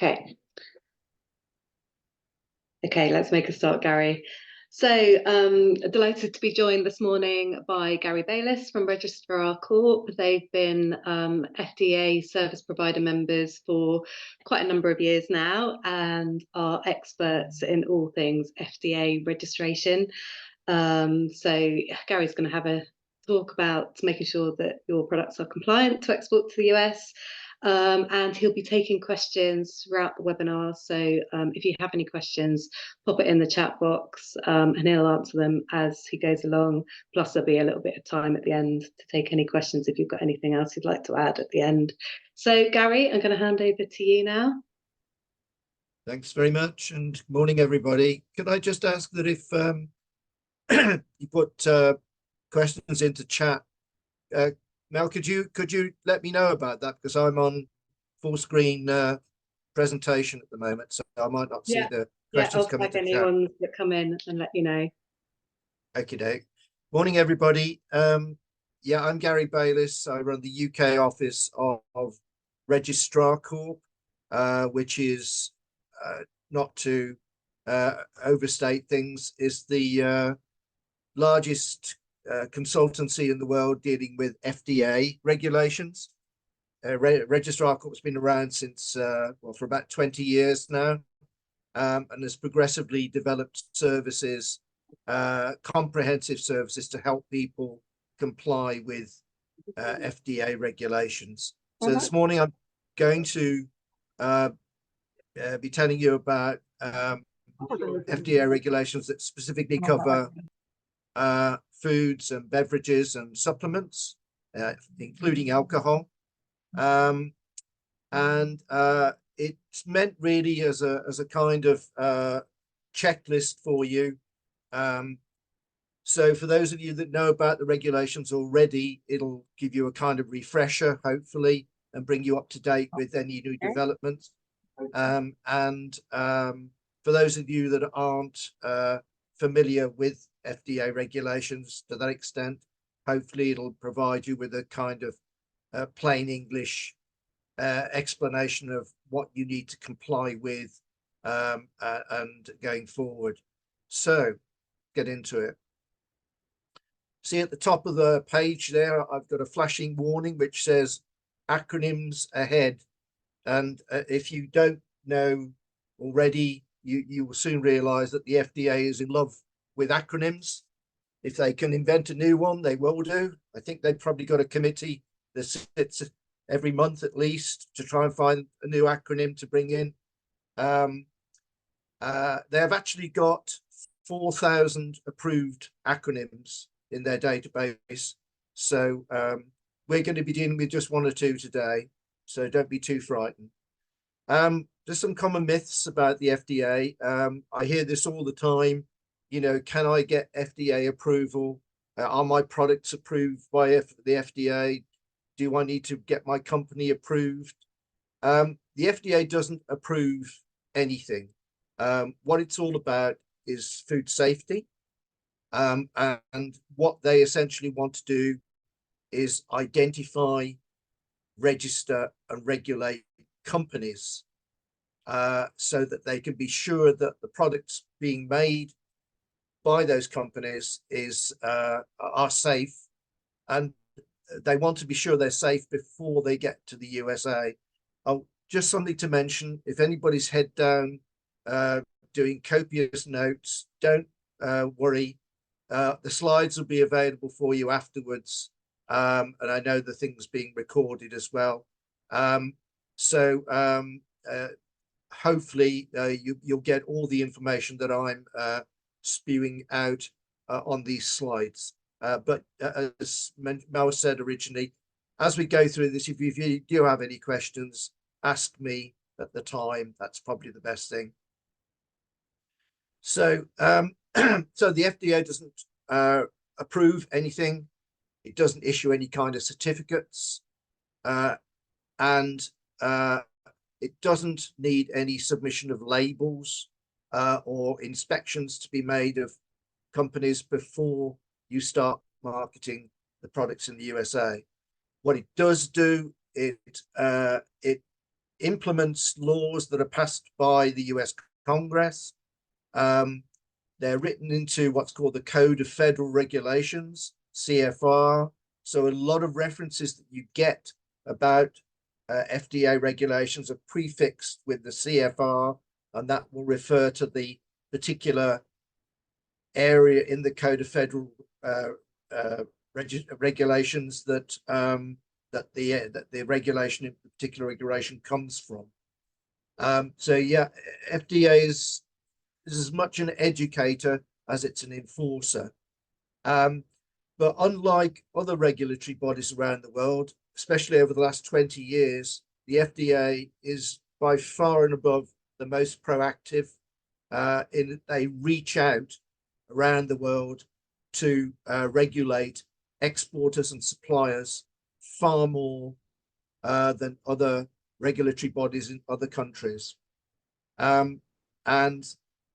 Okay. Okay, let's make a start, Gary. So, delighted to be joined this morning by Gary Bayliss from Registrar Corp. They've been FDA service provider members for quite a number of years now and are experts in all things FDA registration. So Gary's going to have a talk about making sure that your products are compliant to export to the US. And he'll be taking questions throughout the webinar. So if you have any questions, pop it in the chat box and he'll answer them as he goes along. Plus, there'll be a little bit of time at the end to take any questions if you've got anything else you'd like to add at the end. So, Gary, I'm going to hand over to you now. Thanks very much, and good morning, everybody. Could I just ask that if you put questions into chat, Mel, could you let me know about that, because I'm on full screen presentation at the moment, so I might not see the questions coming into chat. Yeah, I'll flag any ones that come in and let you know. Okay, morning, everybody. Yeah, I'm Gary Bayliss. I run the UK office of Registrar Corp, which is not to overstate things, is the largest consultancy in the world dealing with FDA regulations. Registrar Corp has been around since well, for about 20 years now, and has progressively developed services, comprehensive services to help people comply with FDA regulations. So this morning I'm going to be telling you about FDA regulations that specifically cover foods and beverages and supplements, including alcohol. It's meant really as a kind of checklist for you. So for those of you that know about the regulations already, it'll give you a kind of refresher, hopefully, and bring you up to date with any new developments. For those of you that aren't familiar with FDA regulations to that extent, hopefully it'll provide you with a kind of plain English explanation of what you need to comply with and going forward. So get into it. See at the top of the page there, I've got a flashing warning which says acronyms ahead. And if you don't know already, you will soon realize that the FDA is in love with acronyms. If they can invent a new one, they will do. I think they've probably got a committee that sits every month at least to try and find a new acronym to bring in. They have actually got 4,000 approved acronyms in their database. So we're going to be dealing with just one or two today. So don't be too frightened. There's some common myths about the FDA. I hear this all the time. You know, can I get FDA approval? Are my products approved by the FDA? Do I need to get my company approved? The FDA doesn't approve anything. What it's all about is food safety. And what they essentially want to do is identify, register and regulate companies so that they can be sure that the products being made by those companies are safe, and they want to be sure they're safe before they get to the USA. Oh, just something to mention, if anybody's head down doing copious notes, don't worry. The slides will be available for you afterwards, and I know the thing's being recorded as well. Hopefully you'll get all the information that I'm spewing out on these slides. But as Mel said originally, as we go through this, if you do have any questions, ask me at the time. That's probably the best thing. So, so the FDA doesn't approve anything. It doesn't issue any kind of certificates, and it doesn't need any submission of labels or inspections to be made of companies before you start marketing the products in the USA. What it does do, it implements laws that are passed by the US Congress. They're written into what's called the Code of Federal Regulations, CFR. So a lot of references that you get about FDA regulations are prefixed with the CFR, and that will refer to the particular area in the Code of Federal regulations that the regulation, in particular regulation, comes from. So yeah, FDA is as much an educator as it's an enforcer. But unlike other regulatory bodies around the world, especially over the last 20 years, the FDA is by far and above the most proactive. They reach out around the world to regulate exporters and suppliers far more than other regulatory bodies in other countries. And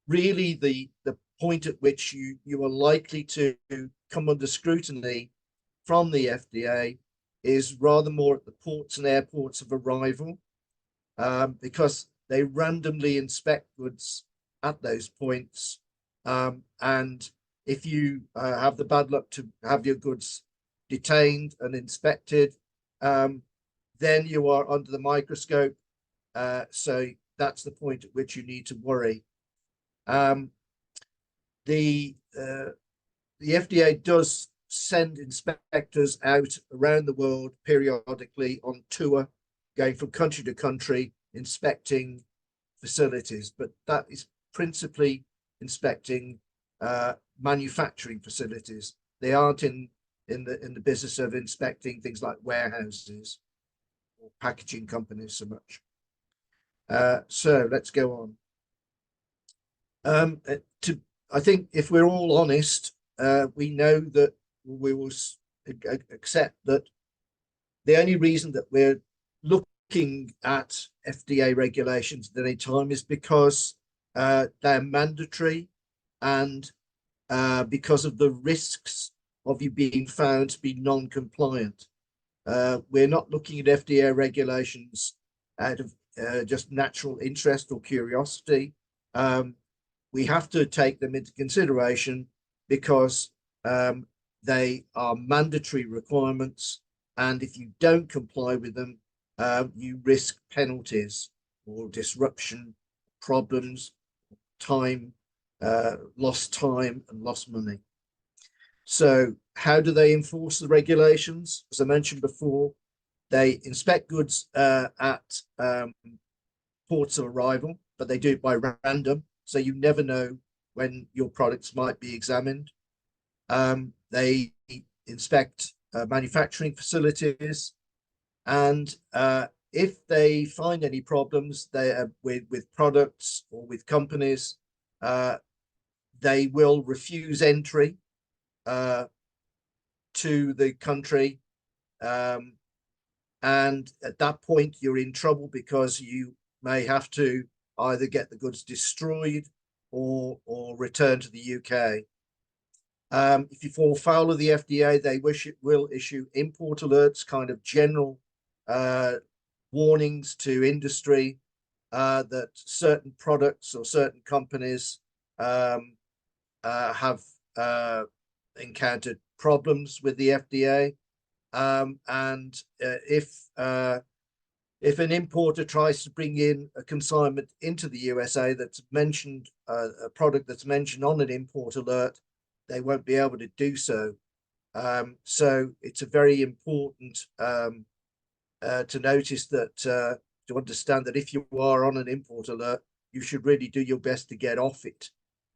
really the point at which you are likely to come under scrutiny from the FDA is rather more at the ports and airports of arrival, because they randomly inspect goods at those points. And if you have the bad luck to have your goods detained and inspected, then you are under the microscope. So that's the point at which you need to worry. The FDA does send inspectors out around the world periodically on tour, going from country to country, inspecting facilities, but that is principally inspecting manufacturing facilities. They aren't in the business of inspecting things like warehouses or packaging companies so much. So let's go on. I think if we're all honest, we know that we will accept that the only reason that we're looking at FDA regulations at any time is because they're mandatory, and because of the risks of you being found to be non-compliant. We're not looking at FDA regulations out of just natural interest or curiosity. We have to take them into consideration because they are mandatory requirements, and if you don't comply with them, you risk penalties or disruption, problems, time, lost time and lost money. So how do they enforce the regulations? As I mentioned before, they inspect goods at ports of arrival, but they do it by random, so you never know when your products might be examined. They inspect manufacturing facilities, and if they find any problems with products or with companies, they will refuse entry to the country, and at that point you're in trouble because you may have to either get the goods destroyed or returned to the UK. If you fall foul of the FDA, they will issue import alerts, kind of general warnings to industry that certain products or certain companies have encountered problems with the FDA. And if an importer tries to bring in a consignment into the USA that's mentioned, a product that's mentioned on an import alert, they won't be able to do so. So it's a very important to notice that, to understand that if you are on an import alert, you should really do your best to get off it.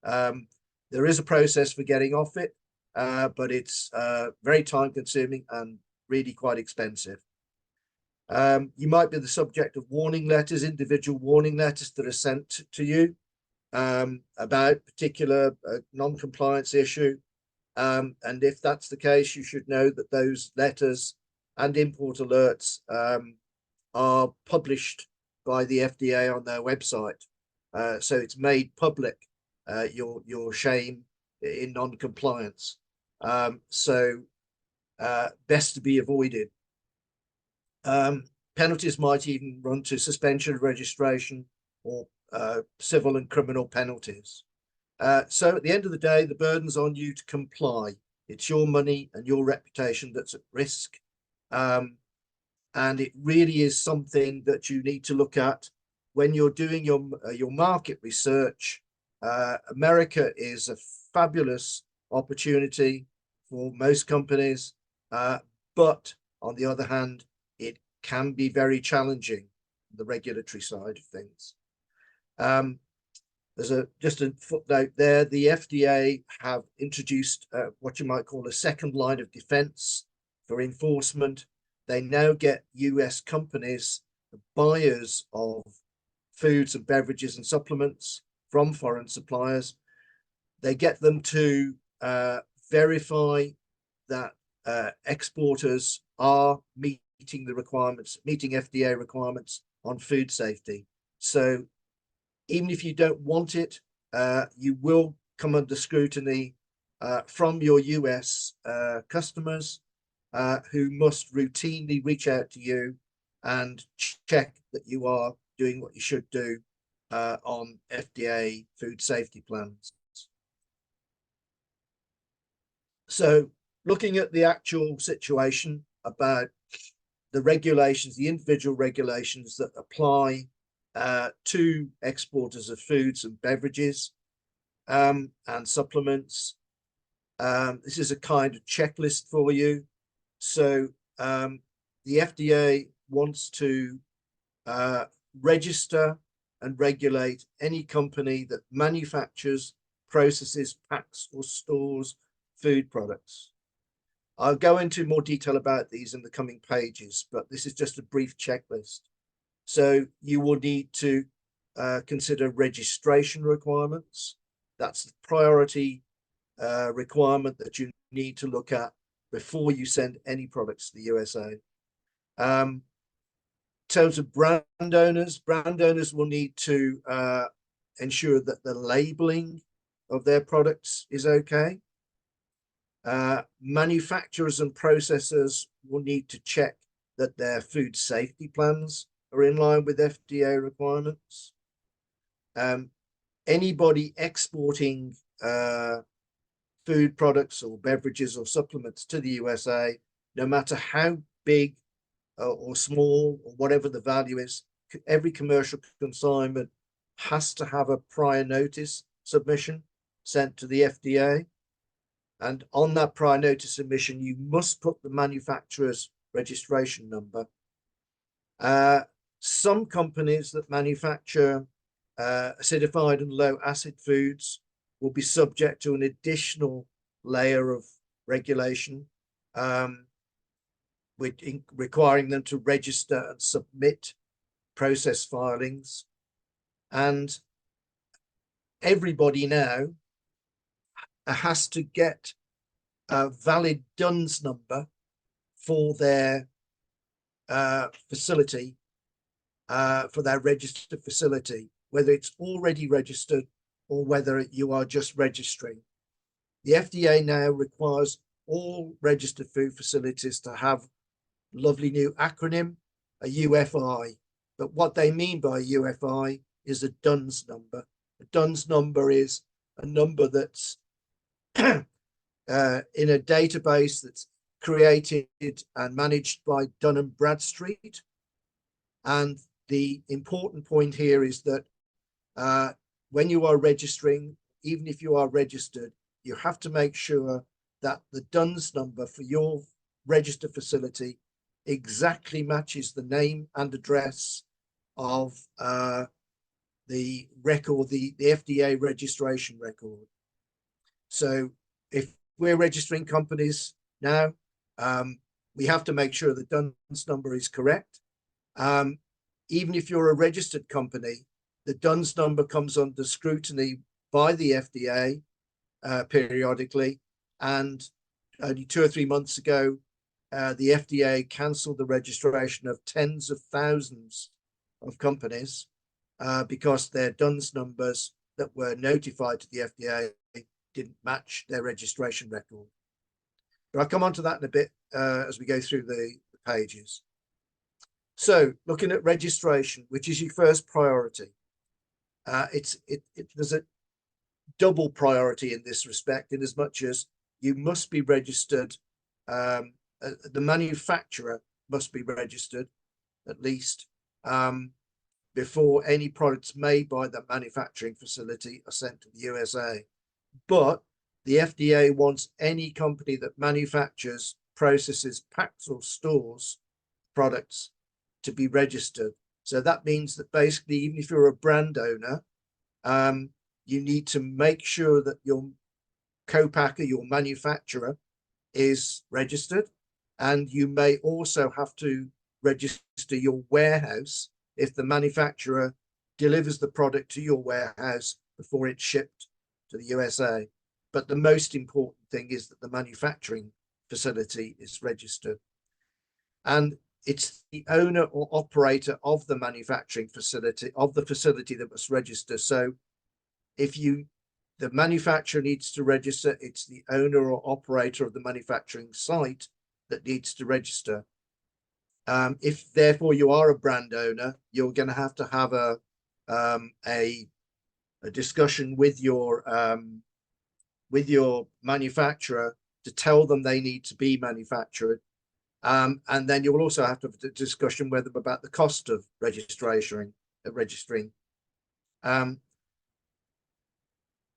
There is a process for getting off it, but it's very time consuming and really quite expensive. You might be the subject of warning letters, individual warning letters that are sent to you about particular non-compliance issue. And if that's the case, you should know that those letters and import alerts are published by the FDA on their website. So it's made public, your shame in non-compliance. So best to be avoided. penalties might even run to suspension of registration or civil and criminal penalties. So at the end of the day, the burden's on you to comply. It's your money and your reputation that's at risk. And it really is something that you need to look at when you're doing your market research. America is a fabulous opportunity for most companies, but on the other hand, it can be very challenging, the regulatory side of things. There's just a footnote there. The FDA have introduced what you might call a second line of defense for enforcement. They now get US companies, buyers of foods and beverages and supplements from foreign suppliers. They get them to verify that exporters are meeting the requirements, meeting FDA requirements on food safety. So even if you don't want it, you will come under scrutiny from your US customers, who must routinely reach out to you and check that you are doing what you should do on FDA food safety plans. So looking at the actual situation about the regulations, the individual regulations that apply to exporters of foods and beverages and supplements. This is a kind of checklist for you. So the FDA wants to register and regulate any company that manufactures, processes, packs, or stores food products. I'll go into more detail about these in the coming pages, but this is just a brief checklist. So you will need to consider registration requirements. That's the priority requirement that you need to look at before you send any products to the USA. In terms of brand owners will need to ensure that the labeling of their products is okay. Manufacturers and processors will need to check that their food safety plans are in line with FDA requirements. Anybody exporting food products or beverages or supplements to the USA, no matter how big or small or whatever the value is, every commercial consignment has to have a prior notice submission sent to the FDA. And on that prior notice submission, you must put the manufacturer's registration number. Some companies that manufacture acidified and low acid foods will be subject to an additional layer of regulation, requiring them to register and submit process filings. And everybody now has to get a valid DUNS number for their facility, for their registered facility, whether it's already registered or whether you are just registering. The FDA now requires all registered food facilities to have a lovely new acronym, a UFI. But what they mean by UFI is a DUNS number. A DUNS number is a number that's in a database that's created and managed by Dun & Bradstreet. And the important point here is that when you are registering, even if you are registered, you have to make sure that the DUNS number for your registered facility exactly matches the name and address of the record, the FDA registration record. So if we're registering companies now, we have to make sure the DUNS number is correct. Even if you're a registered company, the DUNS number comes under scrutiny by the FDA periodically. And only 2 or 3 months ago, the FDA cancelled the registration of tens of thousands of companies because their DUNS numbers that were notified to the FDA didn't match their registration record. But I'll come on to that in a bit as we go through the pages. So looking at registration, which is your first priority, there's a double priority in this respect, in as much as you must be registered. The manufacturer must be registered at least before any products made by the manufacturing facility are sent to the USA. But the FDA wants any company that manufactures, processes, packs or stores products to be registered. So that means that basically, even if you're a brand owner, you need to make sure that your co-packer, your manufacturer, is registered. And you may also have to register your warehouse if the manufacturer delivers the product to your warehouse before it's shipped to the USA. But the most important thing is that the manufacturing facility is registered. And it's the owner or operator of the manufacturing facility, of the facility, that must register. So if the manufacturer needs to register, it's the owner or operator of the manufacturing site that needs to register. If therefore you are a brand owner, you're going to have a discussion with your manufacturer to tell them they need to be manufactured. And then you'll also have to have a discussion with them about the cost of registering.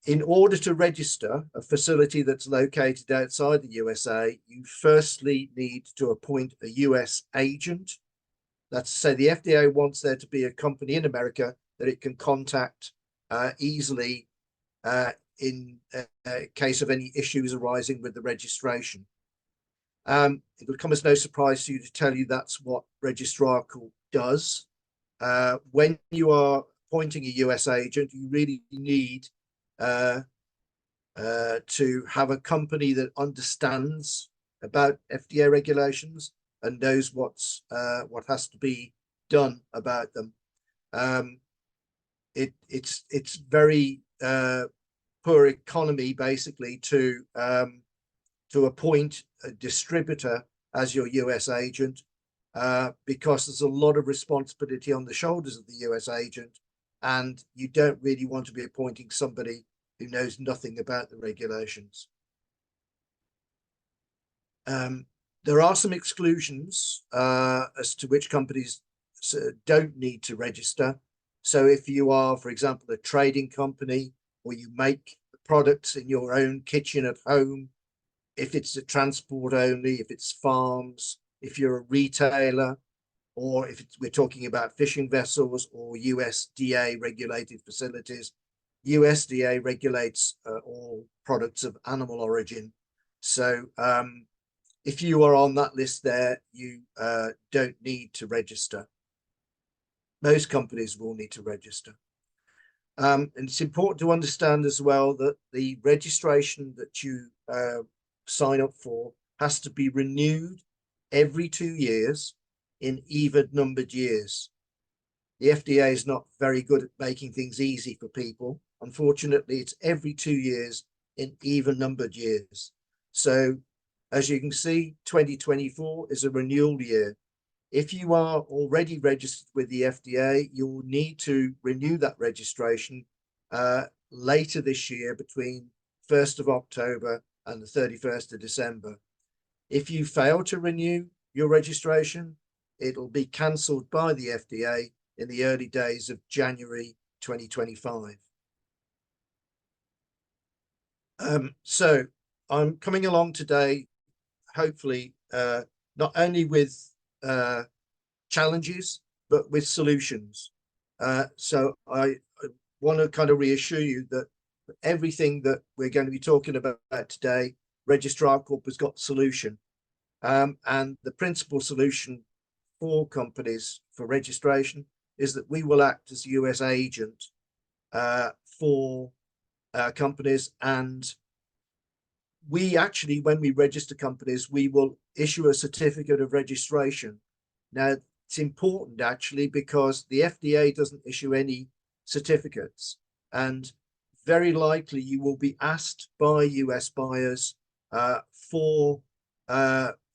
In order to register a facility that's located outside the USA, you firstly need to appoint a US agent. That's to say the FDA wants there to be a company in America that it can contact easily in case of any issues arising with the registration. It will come as no surprise to you to tell you that's what Registrar Corp does. When you are appointing a US agent, you really need to have a company that understands about FDA regulations and knows what has to be done about them. It's very poor economy basically to appoint a distributor as your US agent because there's a lot of responsibility on the shoulders of the US agent, and you don't really want to be appointing somebody who knows nothing about the regulations. There are some exclusions as to which companies don't need to register. So if you are, for example, a trading company, or you make products in your own kitchen at home, if it's a transport only, if it's farms, if you're a retailer, or if we're talking about fishing vessels or USDA regulated facilities. USDA regulates all products of animal origin. So if you are on that list there, you don't need to register. Most companies will need to register. And it's important to understand as well that the registration that you sign up for has to be renewed every 2 years in even numbered years. The FDA is not very good at making things easy for people. Unfortunately, it's every 2 years in even numbered years. So as you can see, 2024 is a renewal year. If you are already registered with the FDA, you'll need to renew that registration later this year between 1st of October and the 31st of December. If you fail to renew your registration, it'll be cancelled by the FDA in the early days of January 2025. So I'm coming along today, hopefully, not only with challenges, but with solutions. So I want to kind of reassure you that everything that we're going to be talking about today, Registrar Corp has got solution. And the principal solution for companies for registration is that we will act as US agent for companies, and we actually, when we register companies, we will issue a certificate of registration. Now, it's important actually because the FDA doesn't issue any certificates, and very likely you will be asked by US buyers for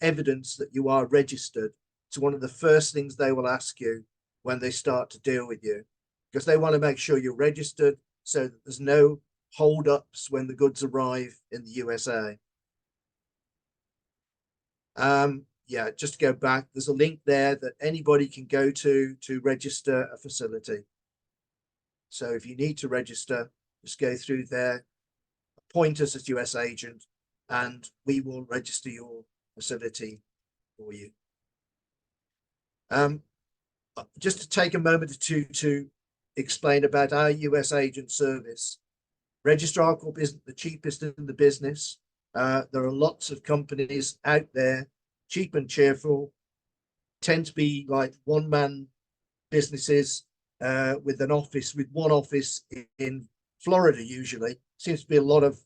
evidence that you are registered it's one of the first things they will ask you when they start to deal with you, because they want to make sure you're registered so that there's no hold-ups when the goods arrive in the USA. Yeah, just to go back, there's a link there that anybody can go to register a facility. So if you need to register, just go through there, appoint us as US agent, and we will register your facility for you. Just to take a moment or two to explain about our US agent service. Registrar Corp isn't the cheapest in the business. There are lots of companies out there, cheap and cheerful, tend to be like one-man businesses with one office in Florida usually. Seems to be a lot of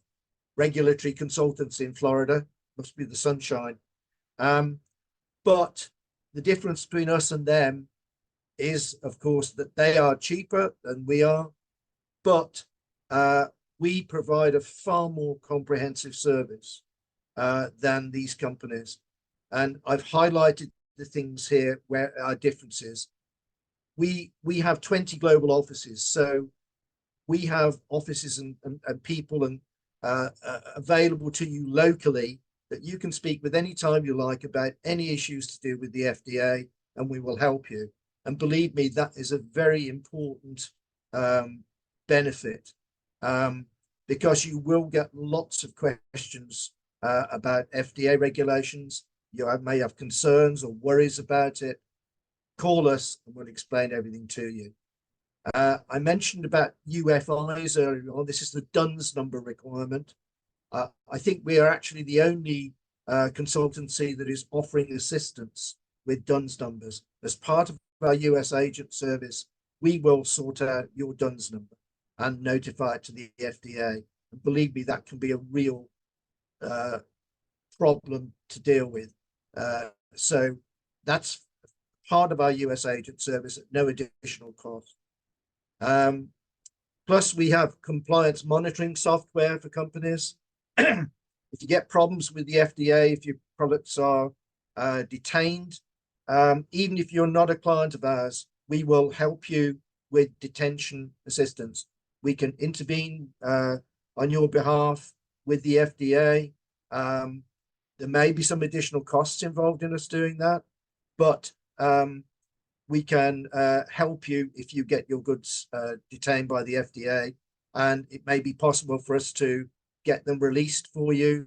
regulatory consultants in Florida. Must be the sunshine. But the difference between us and them is, of course, that they are cheaper than we are, but we provide a far more comprehensive service than these companies. And I've highlighted the things here where our difference is. We have 20 global offices, so we have offices and people and available to you locally that you can speak with any time you like about any issues to do with the FDA, and we will help you. And believe me, that is a very important benefit, because you will get lots of questions about FDA regulations. You may have concerns or worries about it. Call us and we'll explain everything to you. I mentioned about UFIs earlier on. This is the DUNS number requirement. I think we are actually the only consultancy that is offering assistance with DUNS numbers. As part of our US agent service, we will sort out your DUNS number and notify it to the FDA. And believe me, that can be a real problem to deal with. So that's part of our US agent service at no additional cost. Plus, we have compliance monitoring software for companies. If you get problems with the FDA, if your products are detained, even if you're not a client of ours, we will help you with detention assistance. We can intervene on your behalf with the FDA. There may be some additional costs involved in us doing that, but we can help you if you get your goods detained by the FDA, and it may be possible for us to get them released for you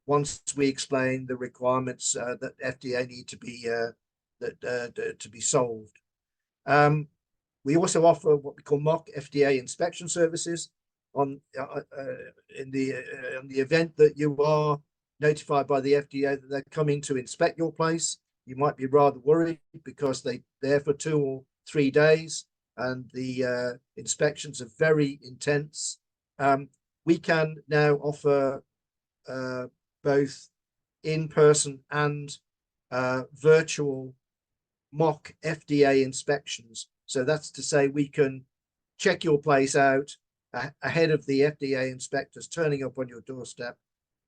once we explain the requirements that FDA need to be to be solved. We also offer what we call mock FDA inspection services in the event that you are notified by the FDA that they're coming to inspect your place. You might be rather worried because they're there for 2 or 3 days and the inspections are very intense. We can now offer both in-person and virtual mock FDA inspections. So that's to say we can check your place out ahead of the FDA inspectors turning up on your doorstep,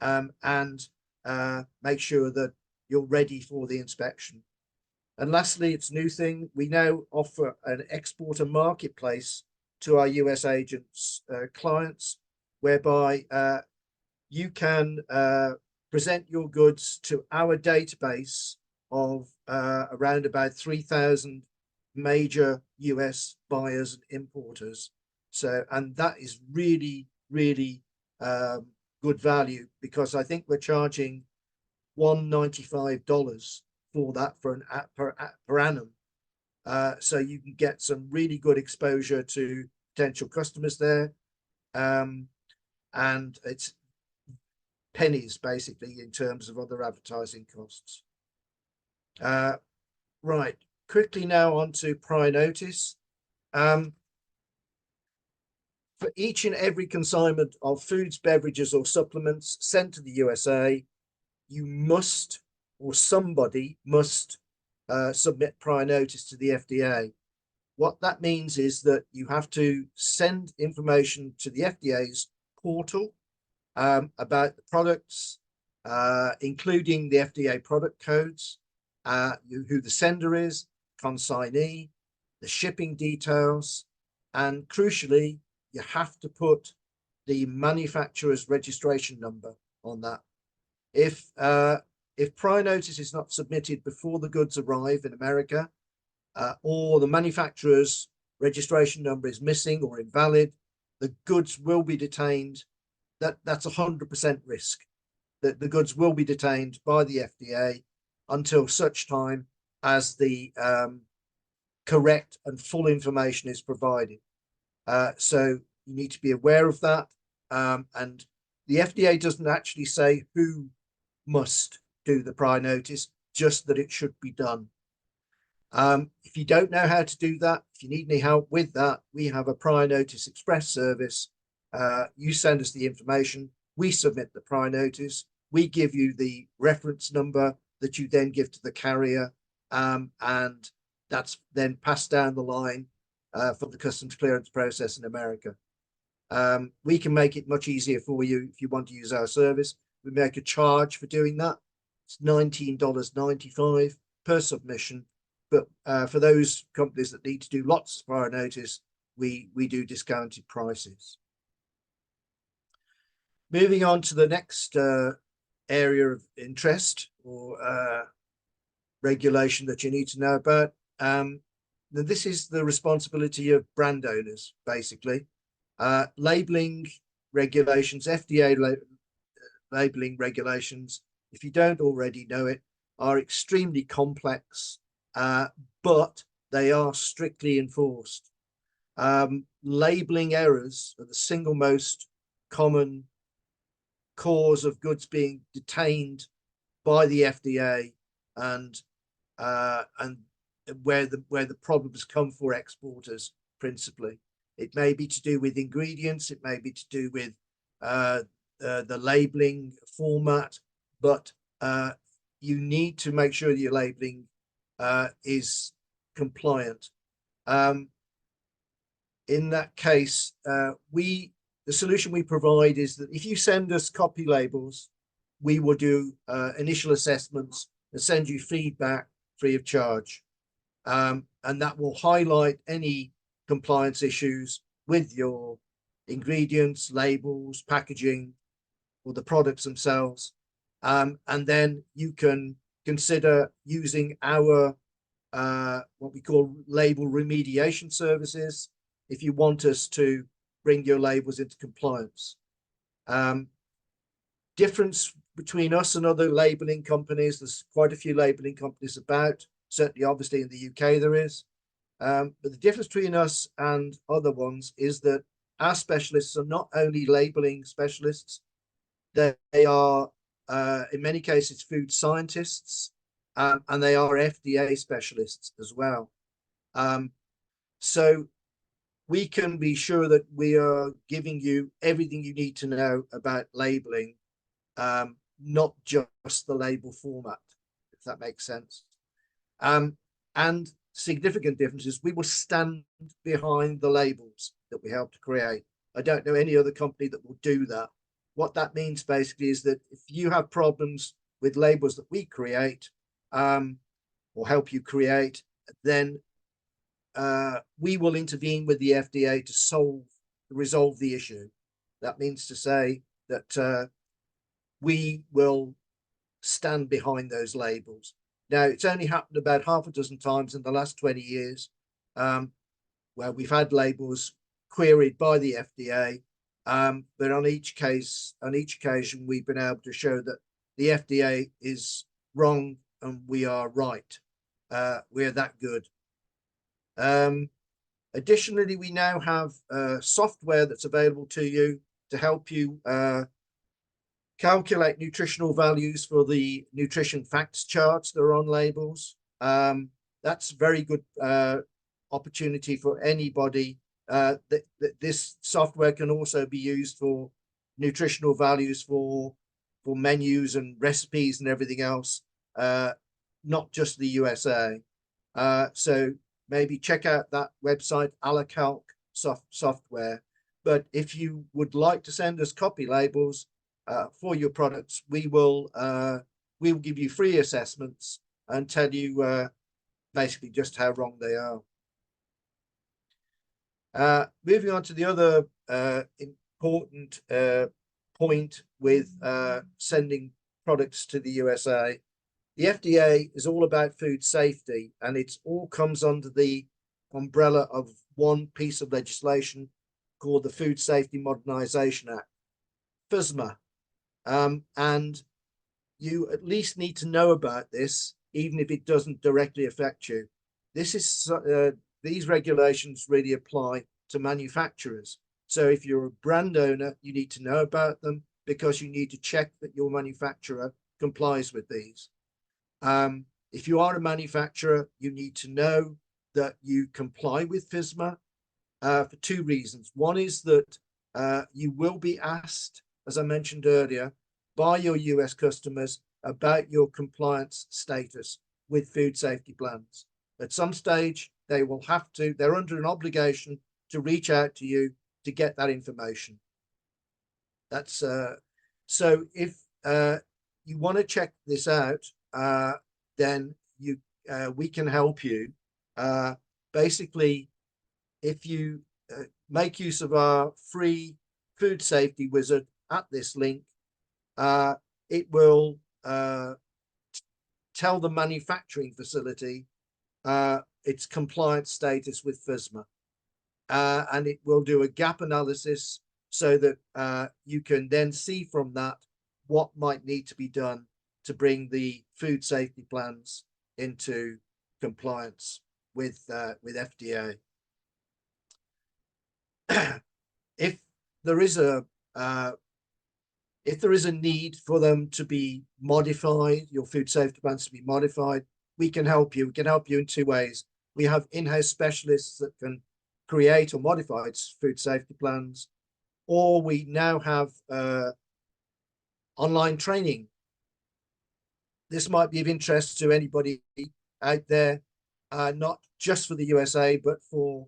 and make sure that you're ready for the inspection. And lastly, it's a new thing. We now offer an exporter marketplace to our US agents clients, whereby you can present your goods to our database of around about 3,000 major US buyers and importers. So, and that is really, really good value, because I think we're charging $195 for that for per annum. So you can get some really good exposure to potential customers there. And it's pennies basically in terms of other advertising costs. Right, quickly now on to prior notice. For each and every consignment of foods, beverages or supplements sent to the USA, you must, or somebody must, submit prior notice to the FDA. What that means is that you have to send information to the FDA's portal about the products, including the FDA product codes. who the sender is, consignee, the shipping details, and crucially, you have to put the manufacturer's registration number on that. If prior notice is not submitted before the goods arrive in America, or the manufacturer's registration number is missing or invalid, the goods will be detained. That's 100% risk that the goods will be detained by the FDA until such time as the correct and full information is provided. So you need to be aware of that. And the FDA doesn't actually say who must do the prior notice, just that it should be done. If you don't know how to do that, if you need any help with that, we have a prior notice express service. You send us the information, we submit the prior notice, we give you the reference number that you then give to the carrier, and that's then passed down the line for the customs clearance process in America. We can make it much easier for you if you want to use our service. We make a charge for doing that. It's $19.95 per submission. But for those companies that need to do lots of prior notice, we do discounted prices. Moving on to the next area of interest or regulation that you need to know about. This is the responsibility of brand owners, basically. Labeling regulations, FDA labeling regulations, if you don't already know it, are extremely complex, but they are strictly enforced. Labeling errors are the single most common cause of goods being detained by the FDA, and where the problems come for exporters principally. It may be to do with ingredients, it may be to do with the labeling format, but you need to make sure that your labeling is compliant. In that case, the solution we provide is that if you send us copy labels, we will do initial assessments and send you feedback free of charge. And that will highlight any compliance issues with your ingredients, labels, packaging, or the products themselves. And then you can consider using our what we call label remediation services if you want us to bring your labels into compliance. Difference between us and other labeling companies, there's quite a few labeling companies about, certainly obviously in the UK there is. But the difference between us and other ones is that our specialists are not only labeling specialists, they are in many cases food scientists, and they are FDA specialists as well. So we can be sure that we are giving you everything you need to know about labeling, not just the label format, if that makes sense. And significant differences, we will stand behind the labels that we help to create. I don't know any other company that will do that. What that means basically is that if you have problems with labels that we create, or help you create, then we will intervene with the FDA to resolve the issue. That means to say that we will stand behind those labels. Now, it's only happened about half a dozen times in the last 20 years where we've had labels queried by the FDA, but on each occasion, we've been able to show that the FDA is wrong and we are right. We're that good. Additionally, we now have software that's available to you to help you calculate nutritional values for the nutrition facts charts that are on labels. That's a very good opportunity for anybody. This software can also be used for nutritional values for menus and recipes and everything else, not just the USA. So maybe check out that website, AlaCalc software. But if you would like to send us copy labels for your products, we will give you free assessments and tell you basically just how wrong they are. Moving on to the other important point with sending products to the USA. The FDA is all about food safety, and it all comes under the umbrella of one piece of legislation called the Food Safety Modernization Act, FSMA. And you at least need to know about this, even if it doesn't directly affect you. These regulations really apply to manufacturers. So if you're a brand owner, you need to know about them because you need to check that your manufacturer complies with these. If you are a manufacturer, you need to know that you comply with FSMA for two reasons. One is that you will be asked, as I mentioned earlier, by your US customers about your compliance status with food safety plans. At some stage, they will have to, they're under an obligation to reach out to you to get that information. That's so if you want to check this out, then we can help you. Basically, if you make use of our free food safety wizard at this link, it will tell the manufacturing facility its compliance status with FSMA, and it will do a gap analysis so that you can then see from that what might need to be done to bring the food safety plans into compliance with FDA. If there is a need for them to be modified, your food safety plans to be modified, we can help you. We can help you in two ways. We have in-house specialists that can create or modify food safety plans, or we now have online training. This might be of interest to anybody out there, not just for the USA, but for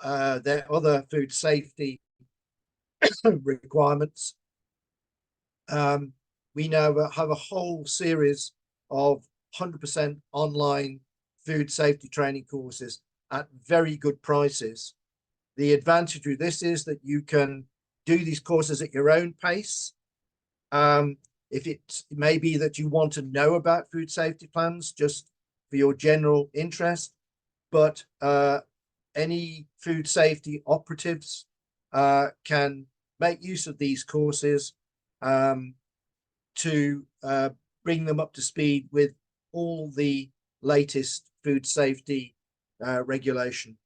their other food safety requirements. We now have a whole series of 100% online food safety training courses at very good prices. The advantage with this is that you can do these courses at your own pace. If it may be that you want to know about food safety plans just for your general interest, but any food safety operatives can make use of these courses to bring them up to speed with all the latest food safety regulation.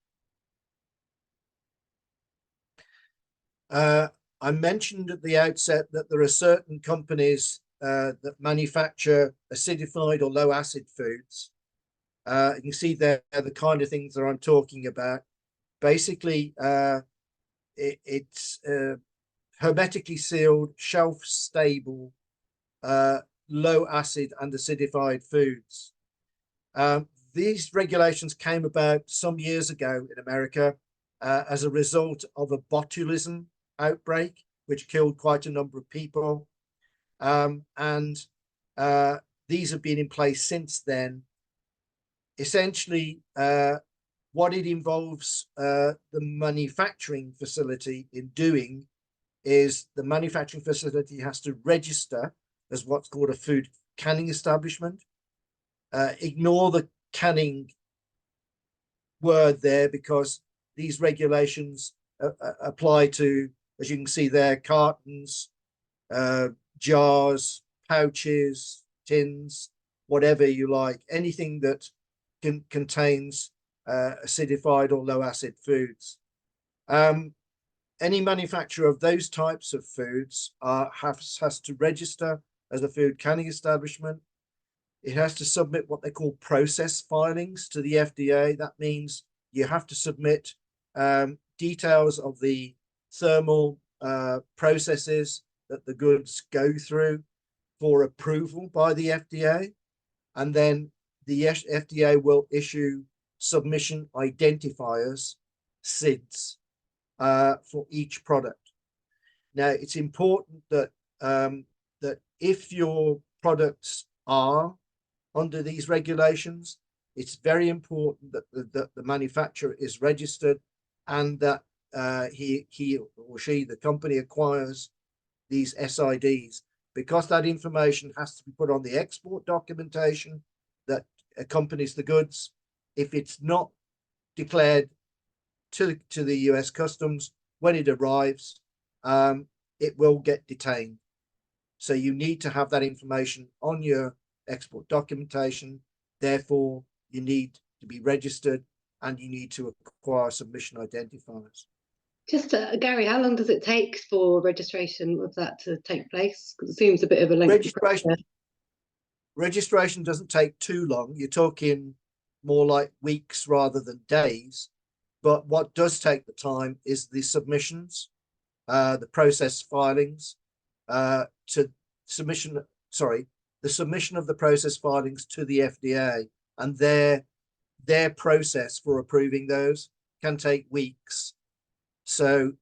I mentioned at the outset that there are certain companies that manufacture acidified or low acid foods. You can see there the kind of things that I'm talking about. Basically, it's hermetically sealed, shelf stable, low acid and acidified foods. These regulations came about some years ago in America as a result of a botulism outbreak, which killed quite a number of people. And these have been in place since then. Essentially, what it involves the manufacturing facility in doing is the manufacturing facility has to register as what's called a food canning establishment. Ignore the canning word there because these regulations apply to, as you can see there, cartons, jars, pouches, tins, whatever you like, anything that contains acidified or low acid foods. Any manufacturer of those types of foods has to register as a food canning establishment. It has to submit what they call process filings to the FDA. That means you have to submit details of the thermal processes that the goods go through for approval by the FDA. And then the FDA will issue submission identifiers, SIDs, for each product. Now, it's important that that if your products are under these regulations. It's very important that the manufacturer is registered and that he or she, the company, acquires these SIDs, because that information has to be put on the export documentation that accompanies the goods. If it's not declared to the US Customs when it arrives, it will get detained. So you need to have that information on your export documentation. Therefore, you need to be registered and you need to acquire submission identifiers. Just Gary, how long does it take for registration of that to take place? Because it seems a bit of a lengthy process. Registration doesn't take too long. You're talking more like weeks rather than days. But what does take the time is the submissions, the process filings, the submission of the process filings to the FDA, and their process for approving those can take weeks. So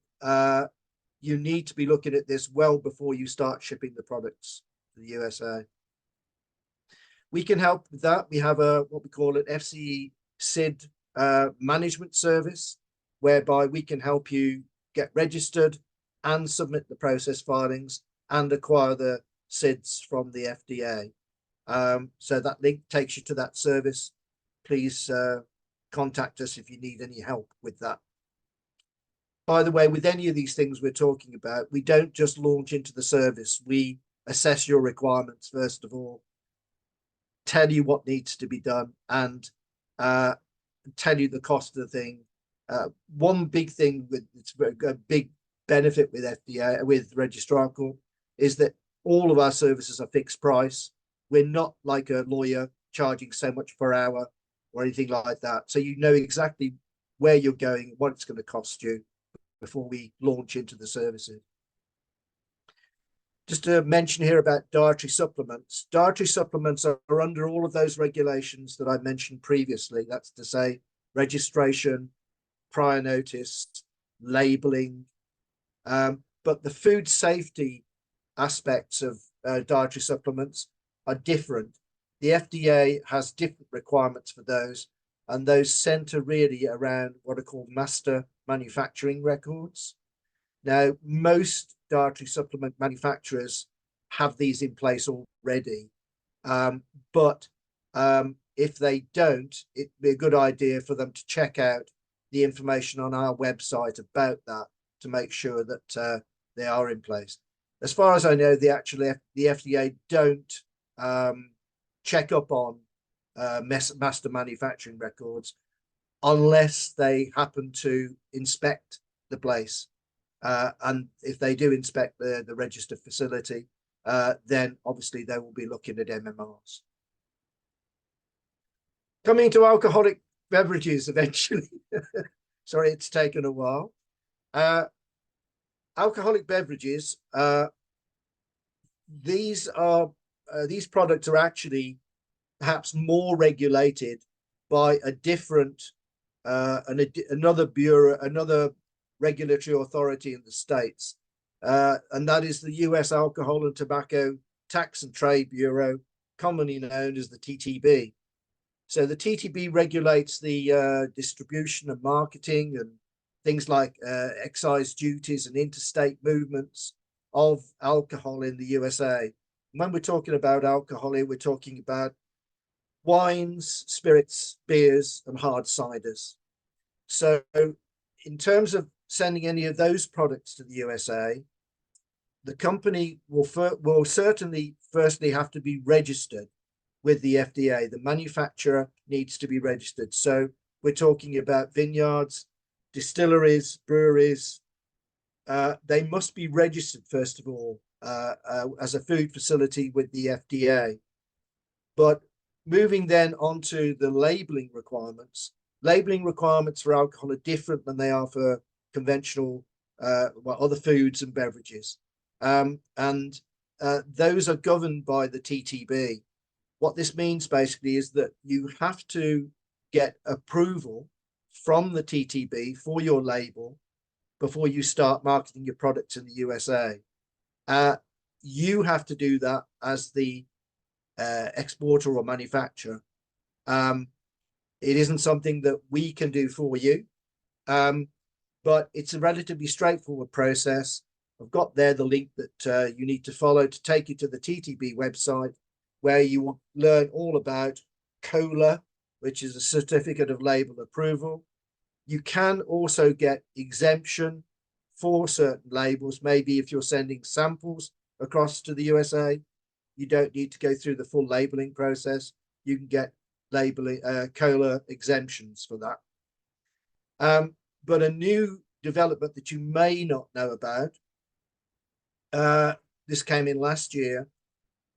you need to be looking at this well before you start shipping the products to the USA. We can help with that. We have what we call an FCE SID management service, whereby we can help you get registered and submit the process filings and acquire the SIDs from the FDA. So that link takes you to that service. Please contact us if you need any help with that. By the way, with any of these things we're talking about, we don't just launch into the service. We assess your requirements, first of all, tell you what needs to be done, and tell you the cost of the thing. One big thing it's a big benefit with FDA, with Registrar Corp, is that all of our services are fixed price. We're not like a lawyer charging so much per hour or anything like that. So you know exactly where you're going, what it's going to cost you before we launch into the services. Just to mention here about dietary supplements. Dietary supplements are under all of those regulations that I mentioned previously. That's to say, registration, prior notice, labeling. But the food safety aspects of dietary supplements are different. The FDA has different requirements for those, and those center really around what are called master manufacturing records. Now, most dietary supplement manufacturers have these in place already, but if they don't, it'd be a good idea for them to check out the information on our website about that to make sure that they are in place. As far as I know, the FDA don't check up on master manufacturing records unless they happen to inspect the place. And if they do inspect the registered facility, then obviously they will be looking at MMRs. Coming to alcoholic beverages eventually. Sorry, it's taken a while. Alcoholic beverages, these products are actually perhaps more regulated by a different another bureau, another regulatory authority in the States, and that is the US Alcohol and Tobacco Tax and Trade Bureau, commonly known as the TTB. So the TTB regulates the distribution and marketing and things like excise duties and interstate movements of alcohol in the USA. When we're talking about alcohol here, we're talking about wines, spirits, beers, and hard ciders. So in terms of sending any of those products to the USA, the company will certainly firstly have to be registered with the FDA. The manufacturer needs to be registered. So we're talking about vineyards, distilleries, breweries. They must be registered, first of all, as a food facility with the FDA. But moving then on to the labeling requirements. Labeling requirements for alcohol are different than they are for conventional other foods and beverages. And those are governed by the TTB. What this means basically is that you have to get approval from the TTB for your label before you start marketing your products in the USA. You have to do that as the exporter or manufacturer. It isn't something that we can do for you, but it's a relatively straightforward process. I've got there the link that you need to follow to take you to the TTB website, where you will learn all about COLA, which is a certificate of label approval. You can also get exemption for certain labels. Maybe if you're sending samples across to the USA, you don't need to go through the full labeling process. You can get labeling COLA exemptions for that. But a new development that you may not know about, this came in last year.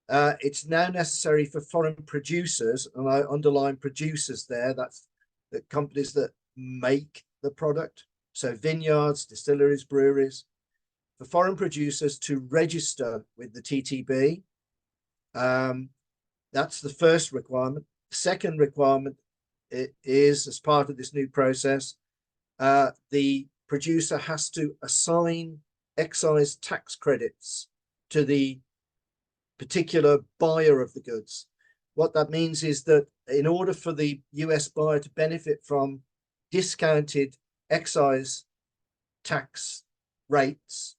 It's now necessary for foreign producers, and I underline producers there. That's the companies that make the product. So vineyards, distilleries, breweries, for foreign producers to register with the TTB. That's the first requirement. The second requirement is, as part of this new process, the producer has to assign excise tax credits to the particular buyer of the goods. What that means is that in order for the US buyer to benefit from discounted excise tax rates,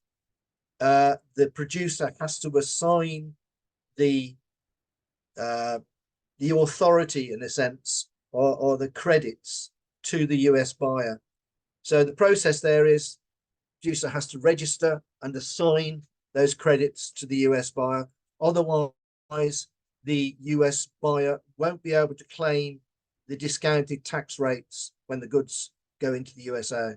the producer has to assign the authority, in a sense, or the credits to the US buyer. So the process there is, producer has to register and assign those credits to the US buyer. Otherwise, the US buyer won't be able to claim the discounted tax rates when the goods go into the USA.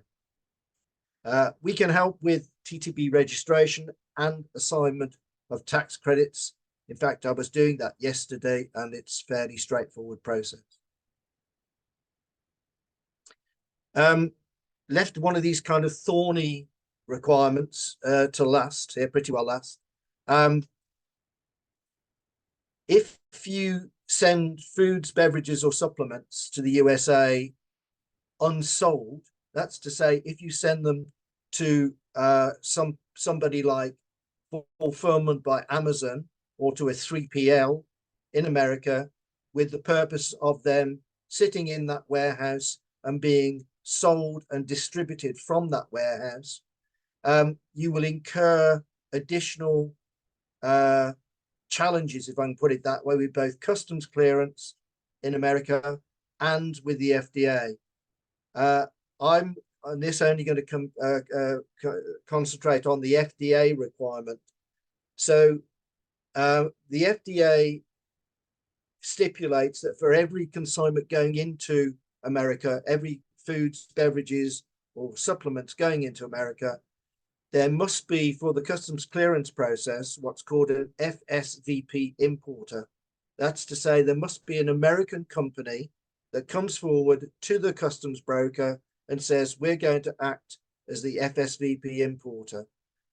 We can help with TTB registration and assignment of tax credits. In fact, I was doing that yesterday, and it's a fairly straightforward process. Left one of these kind of thorny requirements to last here, pretty well last. If you send foods, beverages, or supplements to the USA unsold, that's to say, if you send them to somebody like Fulfillment by Amazon or to a 3PL in America, with the purpose of them sitting in that warehouse and being sold and distributed from that warehouse, you will incur additional challenges, if I can put it that way, with both customs clearance in America and with the FDA. I'm on this only going to concentrate on the FDA requirement. So the FDA stipulates that for every consignment going into America, every foods, beverages, or supplements going into America, there must be, for the customs clearance process, what's called an FSVP importer. That's to say, there must be an American company that comes forward to the customs broker and says, we're going to act as the FSVP importer.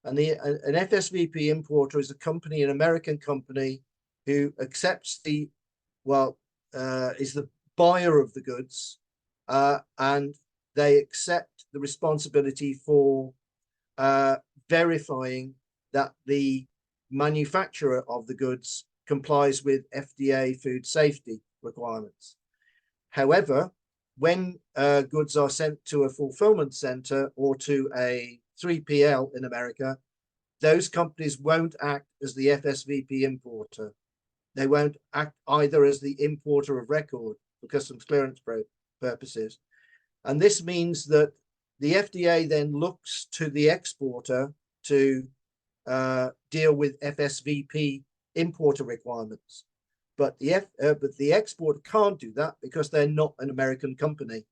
And an FSVP importer is a company, an American company, who accepts is the buyer of the goods, and they accept the responsibility for verifying that the manufacturer of the goods complies with FDA food safety requirements. However, when goods are sent to a fulfillment center or to a 3PL in America, those companies won't act as the FSVP importer. They won't act either as the importer of record for customs clearance purposes. And this means that the FDA then looks to the exporter to deal with FSVP importer requirements. But the exporter can't do that because they're not an American company.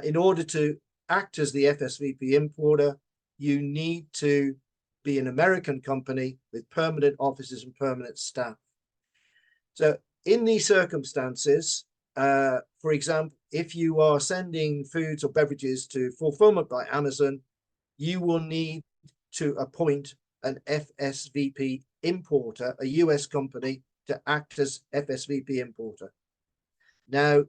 In order to act as the FSVP importer, you need to be an American company with permanent offices and permanent staff. So in these circumstances, for example, if you are sending foods or beverages to Fulfillment by Amazon, you will need to appoint an FSVP importer, a US company, to act as FSVP importer. Now,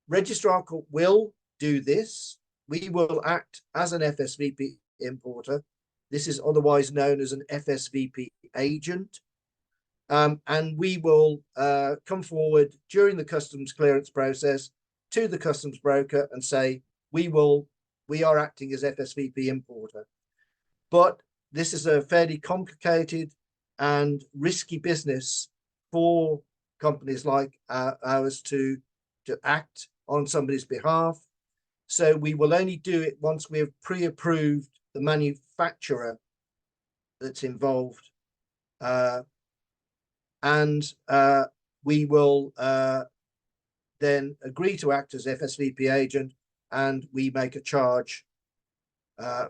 Registrar Corp will do this. We will act as an FSVP importer. This is otherwise known as an FSVP agent. And we will come forward during the customs clearance process to the customs broker and say, we are acting as FSVP importer. But this is a fairly complicated and risky business for companies like ours to act on somebody's behalf. So we will only do it once we have pre-approved the manufacturer that's involved. And we will then agree to act as FSVP agent, and we make a charge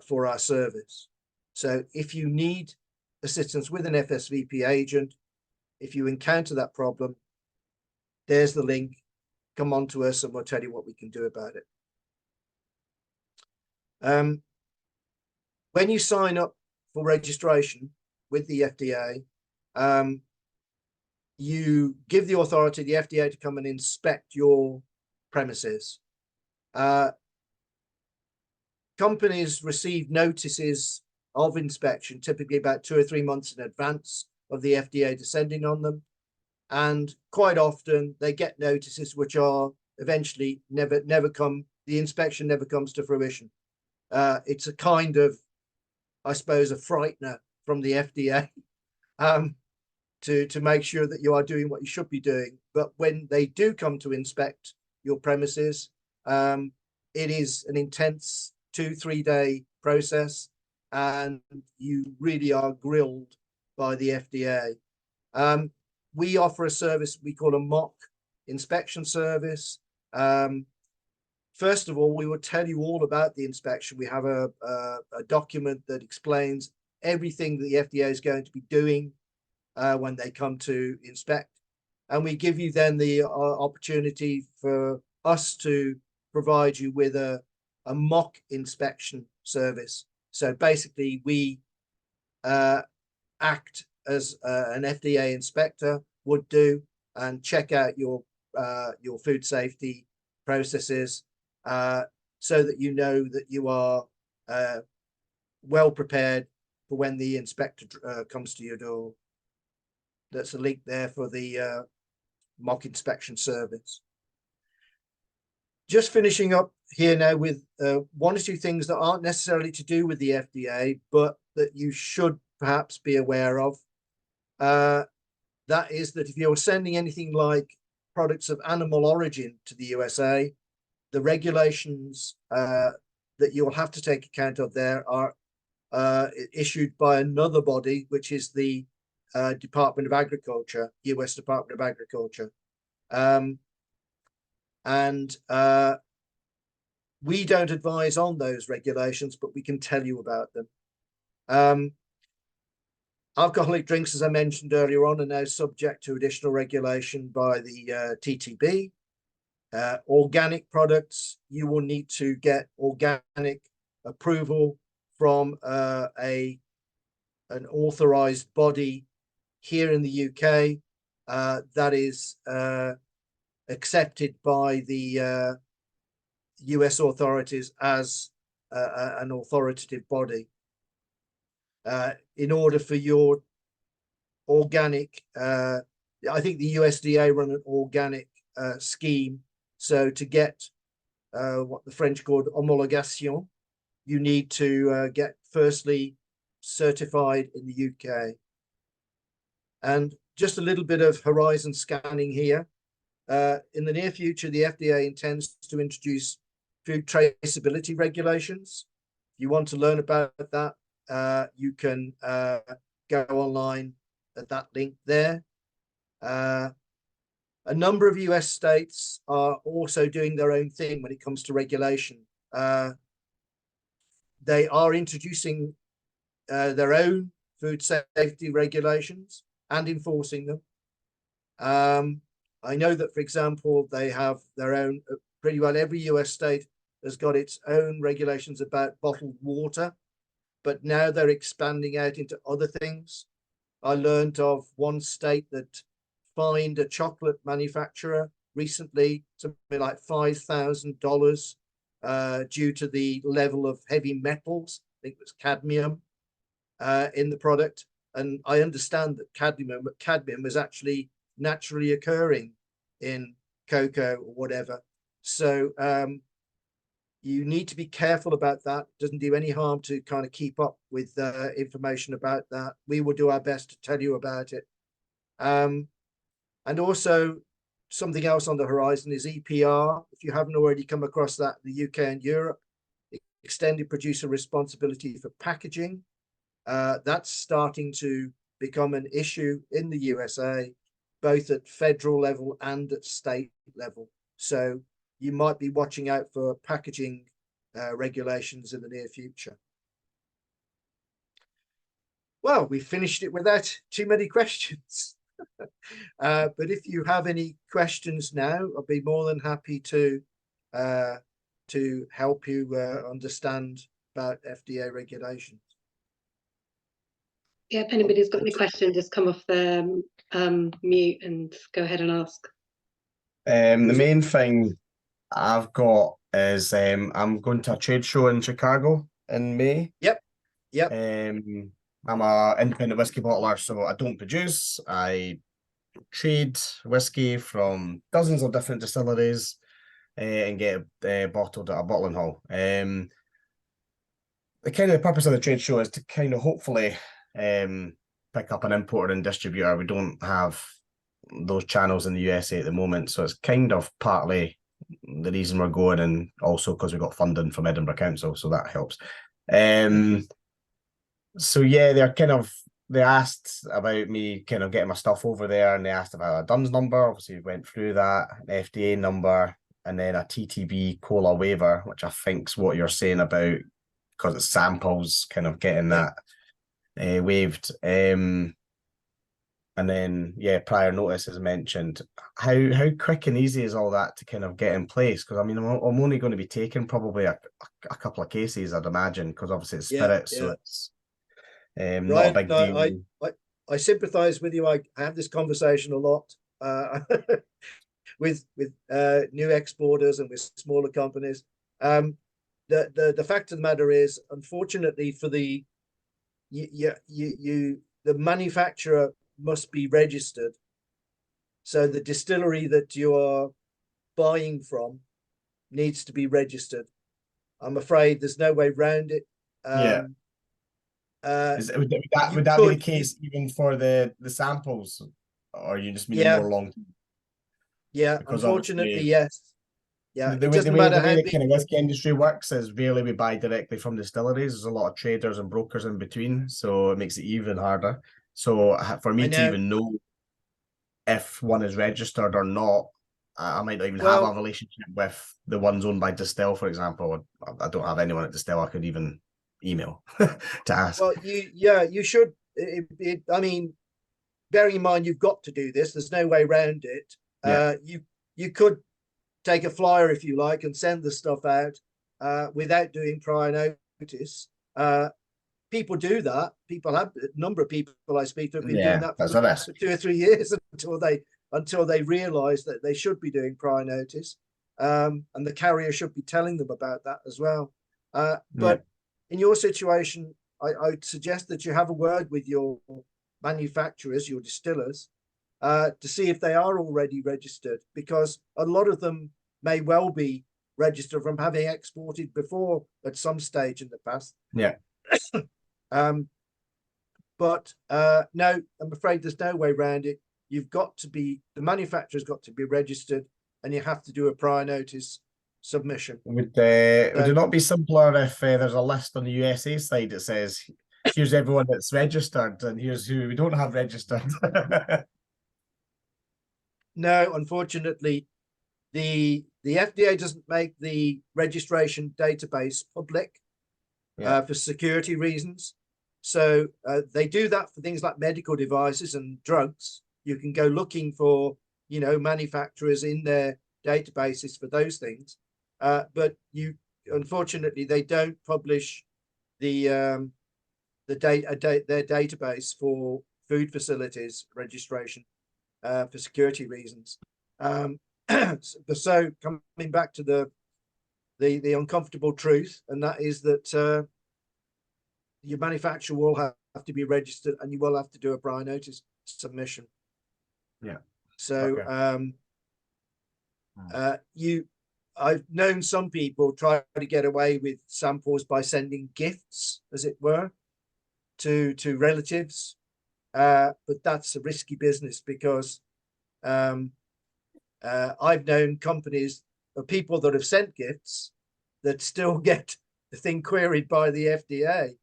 for our service. So if you need assistance with an FSVP agent, if you encounter that problem, there's the link. Come on to us and we'll tell you what we can do about it. When you sign up for registration with the FDA, you give the authority, the FDA, to come and inspect your premises. Companies receive notices of inspection, typically about 2 or 3 months in advance of the FDA descending on them. And quite often they get notices which are eventually never come, the inspection never comes to fruition. It's a kind of, I suppose, a frightener from the FDA to make sure that you are doing what you should be doing. But when they do come to inspect your premises, it is an intense 2-3 day process, and you really are grilled by the FDA. We offer a service we call a mock inspection service. First of all, we will tell you all about the inspection. We have a document that explains everything that the FDA is going to be doing when they come to inspect. And we give you then the opportunity for us to provide you with a mock inspection service. So basically, we act as an FDA inspector would do and check out your food safety processes so that you know that you are well prepared for when the inspector comes to your door. That's a link there for the mock inspection service. Just finishing up here now with 1 or 2 things that aren't necessarily to do with the FDA, but that you should perhaps be aware of. That is that if you're sending anything like products of animal origin to the USA, the regulations that you'll have to take account of there are issued by another body, which is the Department of Agriculture, US Department of Agriculture. We don't advise on those regulations, but we can tell you about them. Alcoholic drinks, as I mentioned earlier on, are now subject to additional regulation by the TTB. Organic products, you will need to get organic approval from an authorized body here in the UK that is accepted by the US authorities as an authoritative body. In order for your organic, I think the USDA run an organic scheme. So to get what the French called homologation, you need to get firstly certified in the UK. And just a little bit of horizon scanning here. In the near future, the FDA intends to introduce food traceability regulations. If you want to learn about that, you can go online at that link there. A number of US states are also doing their own thing when it comes to regulation. They are introducing their own food safety regulations and enforcing them. I know that, for example, they have their own, pretty well every US state has got its own regulations about bottled water, but now they're expanding out into other things. I learned of one state that fined a chocolate manufacturer recently something like $5,000 due to the level of heavy metals, I think it was cadmium, in the product. and I understand that cadmium is actually naturally occurring in cocoa or whatever. So you need to be careful about that. It doesn't do any harm to kind of keep up with information about that. We will do our best to tell you about it. And also something else on the horizon is EPR. If you haven't already come across that in the UK and Europe, extended producer responsibility for packaging. That's starting to become an issue in the USA, both at federal level and at state level. So you might be watching out for packaging regulations in the near future. Well, we finished it without too many questions. But if you have any questions now, I'll be more than happy to help you understand about FDA regulations. Yeah, if anybody's got any questions, just come off the mute and go ahead and ask. The main thing I've got is I'm going to a trade show in Chicago in May. Yep. I'm an independent whiskey bottler, so I don't produce. I trade whiskey from dozens of different distilleries and get bottled at a bottling hall. The purpose of the trade show is to kind of hopefully pick up an importer and distributor. We don't have those channels in the USA at the moment, so it's kind of partly the reason we're going, and also because we got funding from Edinburgh Council, so that helps. So yeah, they asked about me kind of getting my stuff over there, and they asked about a DUNS number. Obviously, we went through that, an FDA number, and then a TTB COLA waiver, which I think's what you're saying about, because it's samples, kind of getting that waived. And then prior notice is mentioned. How quick and easy is all that to kind of get in place? Because I mean, I'm only going to be taking probably a couple of cases, I'd imagine, because obviously it's spirits, so it's not a big deal. I sympathise with you. I have this conversation a lot with new exporters and with smaller companies. The fact of the matter is, unfortunately, for the manufacturer must be registered. So the distillery that you are buying from needs to be registered. I'm afraid there's no way around it. Would that be the case even for the samples, or you just mean more long term? Yeah, because unfortunately, yes. Yeah, the way the kind of whiskey industry works is really we buy directly from distilleries. There's a lot of traders and brokers in between, so it makes it even harder. So for me to even know if one is registered or not, I might not even have a relationship with the ones owned by Distill, for example. I don't have anyone at Distill I could even email to ask. Well, you should. I mean, bearing in mind you've got to do this. There's no way around it. You could take a flyer if you like and send the stuff out without doing prior notice. People do that. People have a number of people I speak to have been doing that for 2 or 3 years until they realise that they should be doing prior notice, and the carrier should be telling them about that as well. But in your situation, I would suggest that you have a word with your manufacturers, your distillers, to see if they are already registered, because a lot of them may well be registered from having exported before at some stage in the past. But no, I'm afraid there's no way around it. You've got to be, the manufacturer's got to be registered, and you have to do a prior notice submission. Would it not be simpler if there's a list on the USA side that says, here's everyone that's registered and here's who we don't have registered? No, unfortunately, the FDA doesn't make the registration database public for security reasons. So they do that for things like medical devices and drugs. You can go looking for, manufacturers in their databases for those things. But unfortunately, they don't publish their database for food facilities registration for security reasons. So coming back to the uncomfortable truth, and that is that your manufacturer will have to be registered, and you will have to do a prior notice submission. Yeah. So Okay. I've known some people try to get away with samples by sending gifts, as it were, to relatives, but that's a risky business, because I've known companies of people that have sent gifts that still get the thing queried by the FDA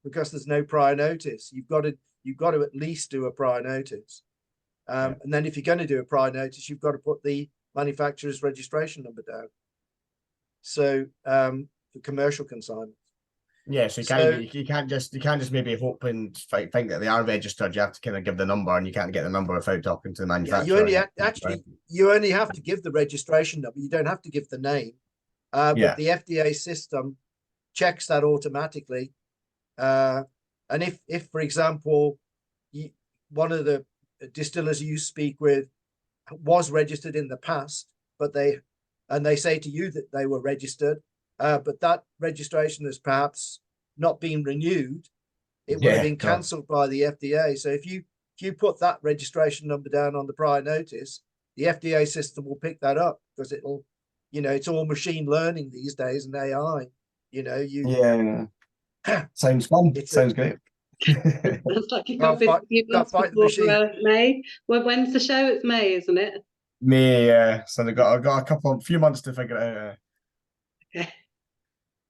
because there's no prior notice. You've got to at least do a prior notice, and then if you're going to do a prior notice, you've got to put the manufacturer's registration number down. So for commercial consignment. Yeah, so you can't just maybe hope and think that they are registered. You have to kind of give the number, and you can't get the number without talking to the manufacturer. Yeah, you only have to give the registration number. You don't have to give the name. But the FDA system checks that automatically. And if for example, one of the distillers you speak with was registered in the past, but they say to you that they were registered, but that registration has perhaps not been renewed, it would have been cancelled by the FDA. So if you put that registration number down on the prior notice, the FDA system will pick that up, because it'll, it's all machine learning these days and AI. Sounds fun. Sounds great. That's like a few months before May. When's the show? It's May, isn't it? May, yeah. So I've got a few months to figure it out. Okay.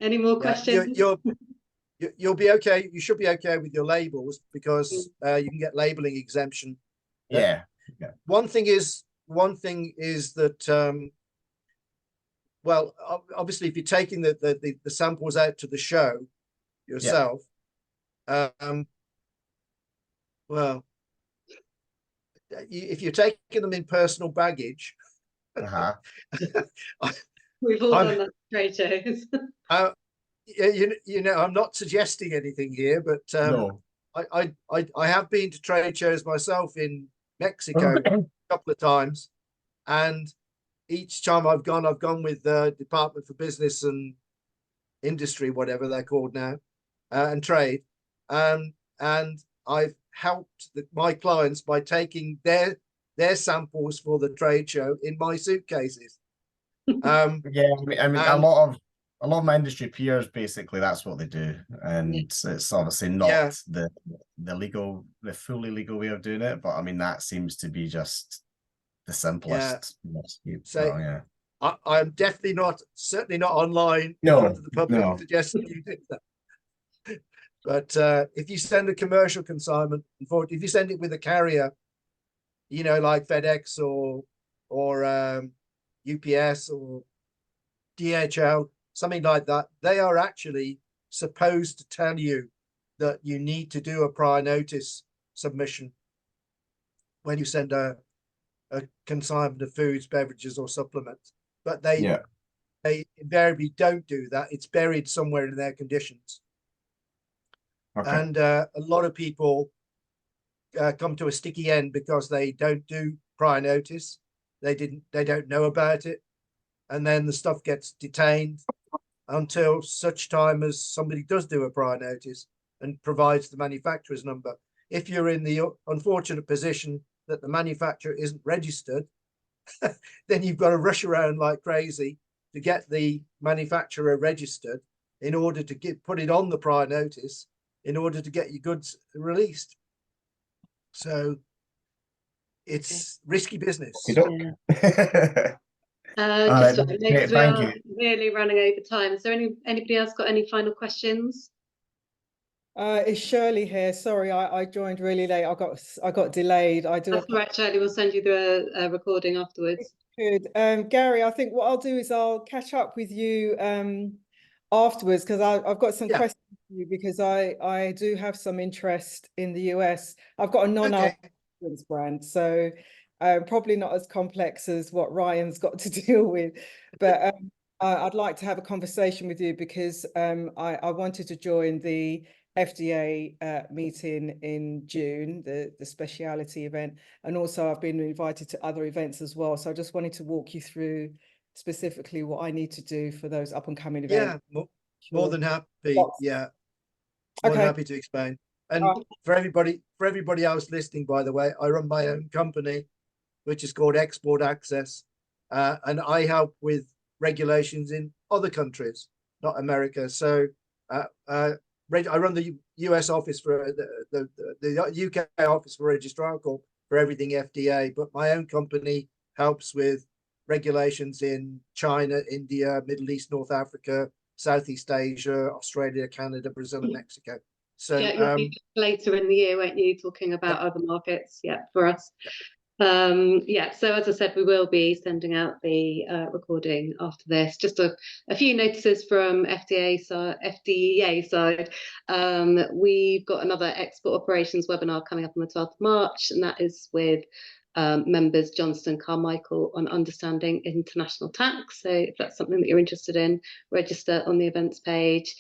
Any more questions? You'll be okay. You should be okay with your labels, because you can get labeling exemption. Yeah. One thing is that well, obviously, if you're taking the samples out to the show yourself, well, if you're taking them in personal baggage, we've all done that trade shows. I'm not suggesting anything here, but no. I have been to trade shows myself in Mexico a couple of times, and each time I've gone with the Department for Business and Industry, whatever they're called now, and Trade, and I've helped my clients by taking their samples for the trade show in my suitcases. I mean, a lot of my industry peers, basically, that's what they do, and it's obviously not the fully legal way of doing it, but I mean, that seems to be just the simplest. I'm definitely certainly not online. No, to the public suggesting you do that. But if you send a commercial consignment, if you send it with a carrier, like FedEx or UPS or DHL, something like that, they are actually supposed to tell you that you need to do a prior notice submission when you send a consignment of foods, beverages, or supplements. But they invariably don't do that. It's buried somewhere in their conditions. And a lot of people come to a sticky end because they don't do prior notice. They don't know about it, and then the stuff gets detained until such time as somebody does do a prior notice and provides the manufacturer's number. If you're in the unfortunate position that the manufacturer isn't registered, then you've got to rush around like crazy to get the manufacturer registered in order to put it on the prior notice in order to get your goods released. So it's risky business. Thank you. Really running over time. Is there anybody else got any final questions? It's Shirley here. Sorry, I joined really late. I got delayed. That's all right, Shirley. We'll send you the recording afterwards. Good. Gary, I think what I'll do is I'll catch up with you afterwards, because I've got some questions for you, because I do have some interest in the US. I've got a non-alcoholic brand, so probably not as complex as what Ryan's got to deal with, but I'd like to have a conversation with you, because I wanted to join the FDA meeting in June, the speciality event, and also I've been invited to other events as well. So I just wanted to walk you through specifically what I need to do for those up and coming events. More than happy. More than Okay. happy to explain. And Right. for everybody else listening, by the way, I run my own company, which is called Export Access, and I help with regulations in other countries, not America. So I run the US office for the UK office for Registrar Corp for everything FDA, but my own company helps with regulations in China, India, Middle East, North Africa, Southeast Asia, Australia, Canada, Brazil, and Mexico. So Yeah, you'll be later in the year, won't you, talking about other markets? Yeah, for us. Yeah, so as I said, we will be sending out the recording after this. Just a few notices from FDA side. We've got another export operations webinar coming up on the 12th of March, and that is with members Johnston Carmichael on understanding international tax. So if that's something that you're interested in, register on the events page.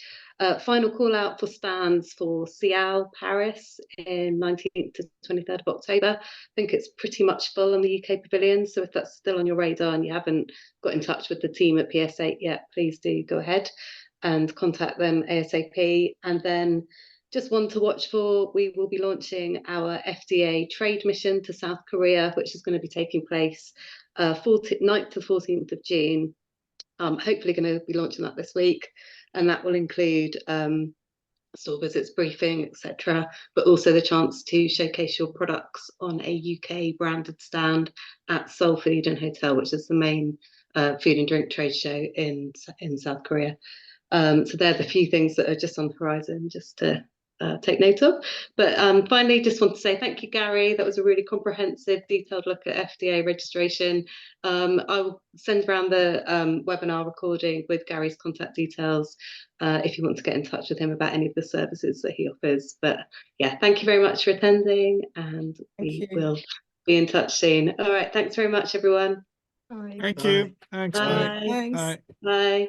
Final call out for stands for Cial Paris in 19th to 23rd of October. I think it's pretty much full on the UK pavilion. So if that's still on your radar and you haven't got in touch with the team at PS8 yet, please do go ahead and contact them ASAP. And then just one to watch for, we will be launching our FDA trade mission to South Korea, which is going to be taking place 9th to 14th of June. Hopefully going to be launching that this week, and that will include store visits, briefing, etc., but also the chance to showcase your products on a UK branded stand at Seoul Food and Hotel, which is the main food and drink trade show in South Korea. So they're the few things that are just on the horizon, just to take note of. But finally, just want to say thank you, Gary. That was a really comprehensive, detailed look at FDA registration. I'll send around the webinar recording with Gary's contact details if you want to get in touch with him about any of the services that he offers. But yeah, thank you very much for attending, and we will be in touch soon. All right, thanks very much, everyone. Thank you. Thanks. Bye. Bye. Bye.